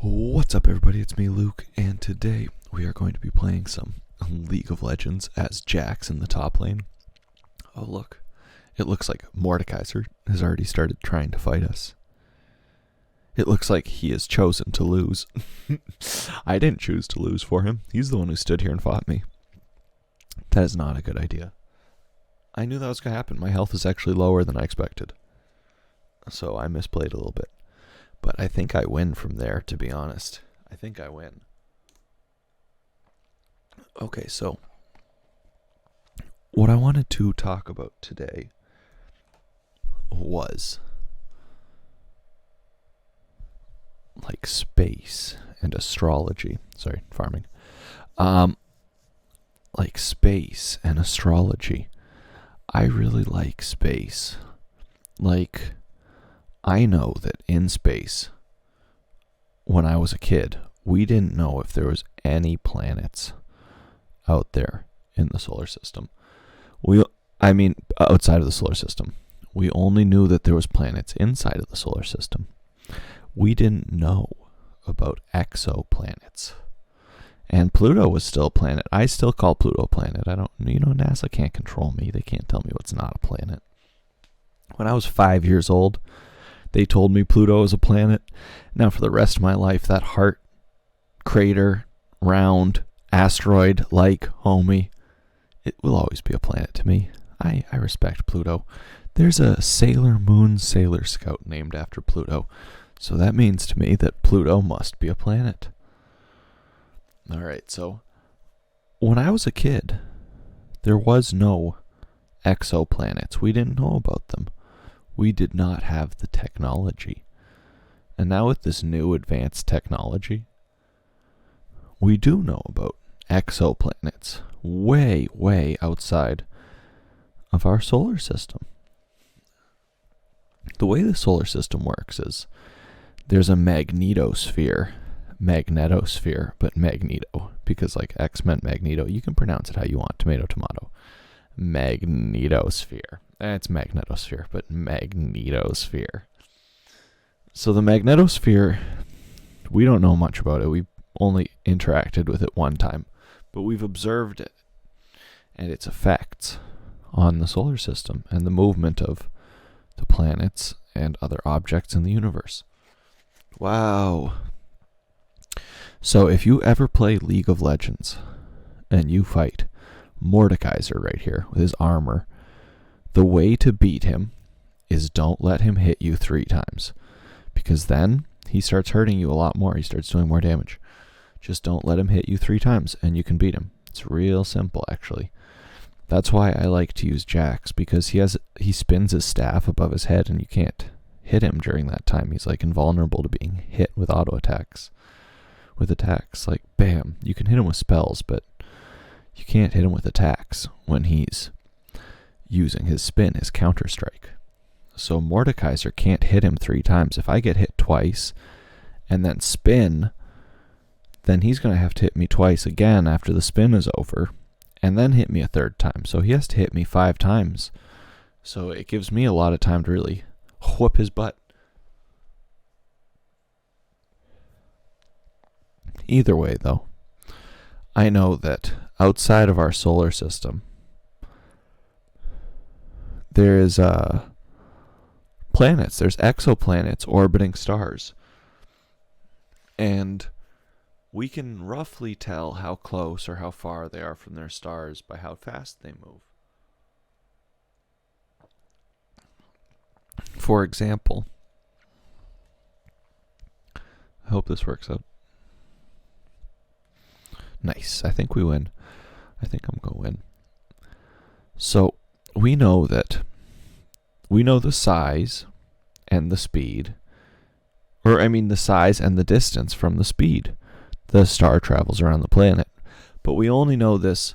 What's up, everybody? It's me, Luke, and today we are going to be playing some League of Legends as Jax in the top lane. Oh, look. It looks like Mordekaiser has already started trying to fight us. It looks like he has chosen to lose. I didn't choose to lose for him. He's the one who stood here and fought me. That is not a good idea. I knew that was going to happen. My health is actually lower than I expected. So I misplayed a little bit. But I think I win from there, to be honest. I think I win. Okay, so what I wanted to talk about today was like space and astrology. Sorry, farming. Like space and astrology. I really like space. Like, I know that in space, when I was a kid, we didn't know if there was any planets out there in the solar system. Outside of the solar system. We only knew that there was planets inside of the solar system. We didn't know about exoplanets. And Pluto was still a planet. I still call Pluto a planet. NASA can't control me. They can't tell me what's not a planet. When I was 5 years old, they told me Pluto is a planet. Now for the rest of my life, that heart, crater, round, asteroid-like homie, it will always be a planet to me. I respect Pluto. There's a Sailor Moon Sailor Scout named after Pluto. So that means to me that Pluto must be a planet. Alright, so when I was a kid, there was no exoplanets. We didn't know about them. We did not have the technology. And now with this new advanced technology, we do know about exoplanets way, way outside of our solar system. The way the solar system works is there's a magnetosphere, but magneto, because like X meant Magneto. You can pronounce it how you want, tomato, tomato. Magnetosphere. It's magnetosphere, but magnetosphere. So the magnetosphere, we don't know much about it. We've only interacted with it one time, but we've observed it and its effects on the solar system and the movement of the planets and other objects in the universe. Wow. So if you ever play League of Legends and you fight Mordekaiser right here with his armor, the way to beat him is don't let him hit you 3 times, because then he starts hurting you a lot more. He starts doing more damage. Just don't let him hit you 3 times and you can beat him. It's real simple, actually. That's why I like to use Jax, because he spins his staff above his head and you can't hit him during that time. He's like invulnerable to being hit with auto attacks. With attacks, like bam, you can hit him with spells, but you can't hit him with attacks when he's using his spin, his counter-strike. So Mordekaiser can't hit him 3 times. If I get hit twice and then spin, then he's going to have to hit me twice again after the spin is over, and then hit me a 3rd time. So he has to hit me 5 times. So it gives me a lot of time to really whoop his butt. Either way, though, I know that outside of our solar system, there's planets, there's exoplanets orbiting stars. And we can roughly tell how close or how far they are from their stars by how fast they move. For example, I hope this works out. Nice. I think we win. I think I'm going to win. So, we know the size and the speed, the size and the distance from the speed the star travels around the planet. But we only know this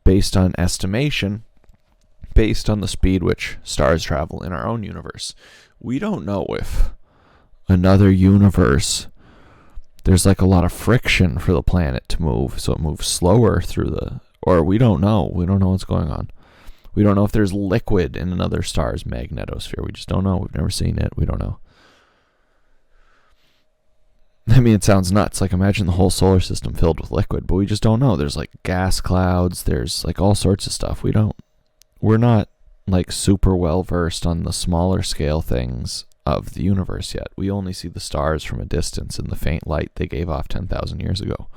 based on estimation, based on the speed which stars travel in our own universe. We don't know if another universe, there's like a lot of friction for the planet to move, so it moves slower or we don't know what's going on. We don't know if there's liquid in another star's magnetosphere. We just don't know. We've never seen it. We don't know. I mean, it sounds nuts. Like, imagine the whole solar system filled with liquid, but we just don't know. There's like gas clouds. There's like all sorts of stuff. We're not like super well versed on the smaller scale things of the universe yet. We only see the stars from a distance in the faint light they gave off 10,000 years ago,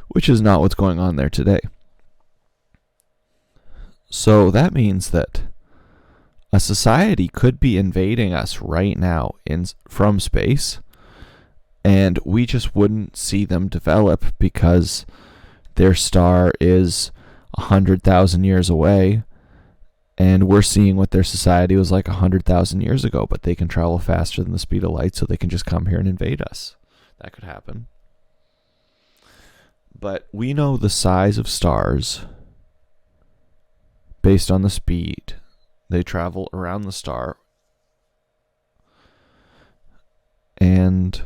which is not what's going on there today. So that means that a society could be invading us right now from space, and we just wouldn't see them develop because their star is 100,000 years away, and we're seeing what their society was like 100,000 years ago, but they can travel faster than the speed of light, so they can just come here and invade us. That could happen. But we know the size of stars based on the speed they travel around the star. And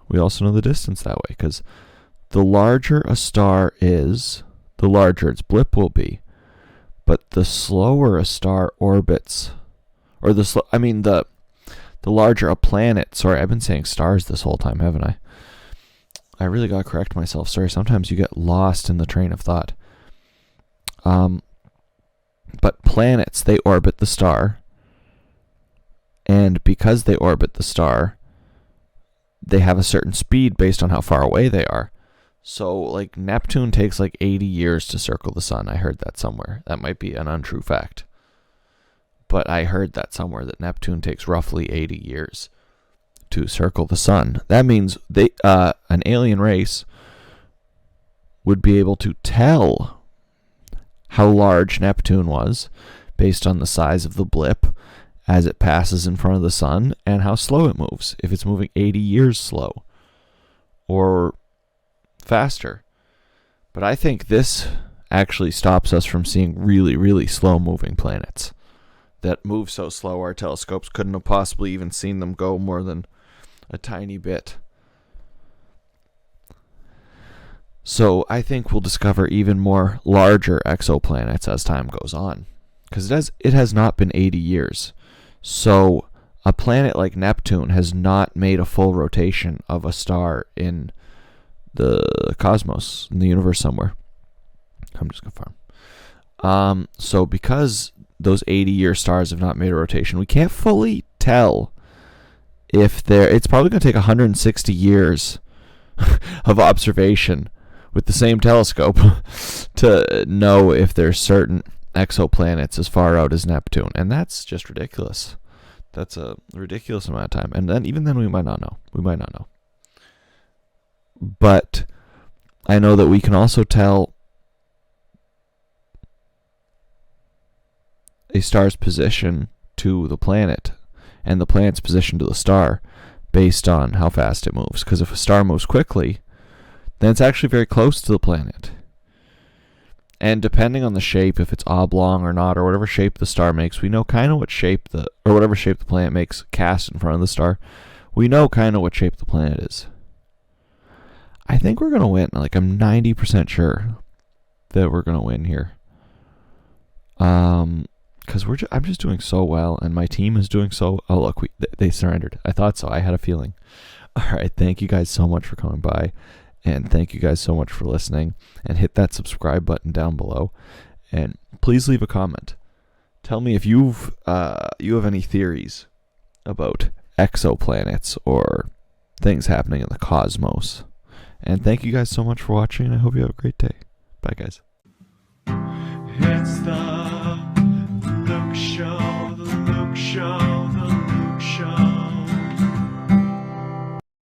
we also know the distance that way, because the larger a star is, the larger its blip will be. But the slower a star orbits, or the larger a planet. Sorry, I've been saying stars this whole time, haven't I? I really gotta correct myself. Sorry, sometimes you get lost in the train of thought. But planets, they orbit the star. And because they orbit the star, they have a certain speed based on how far away they are. So, like, Neptune takes like 80 years to circle the sun. I heard that somewhere. That might be an untrue fact. But I heard that somewhere, that Neptune takes roughly 80 years to circle the sun. That means an alien race would be able to tell how large Neptune was based on the size of the blip as it passes in front of the sun, and how slow it moves, if it's moving 80 years slow or faster. But I think this actually stops us from seeing really, really slow moving planets that move so slow our telescopes couldn't have possibly even seen them go more than a tiny bit. So I think we'll discover even more larger exoplanets as time goes on, because it has not been 80 years. So a planet like Neptune has not made a full rotation of a star in the cosmos, in the universe somewhere. I'm just confirm. So because those 80-year stars have not made a rotation, we can't fully tell if it's probably going to take 160 years of observation with the same telescope to know if there's certain exoplanets as far out as Neptune. And that's just ridiculous. That's a ridiculous amount of time. And then even then we might not know. But I know that we can also tell a star's position to the planet and the planet's position to the star based on how fast it moves. Because if a star moves quickly, then it's actually very close to the planet. And depending on the shape, if it's oblong or not, or whatever shape the star makes, we know kind of what shape whatever shape the planet makes cast in front of the star, we know kind of what shape the planet is. I think we're going to win. Like, I'm 90% sure that we're going to win here. Because I'm just doing so well, and my team is doing so... Oh, look, they surrendered. I thought so. I had a feeling. All right, thank you guys so much for coming by. And thank you guys so much for listening. And hit that subscribe button down below. And please leave a comment. Tell me if you have any theories about exoplanets or things happening in the cosmos. And thank you guys so much for watching. I hope you have a great day. Bye, guys. It's the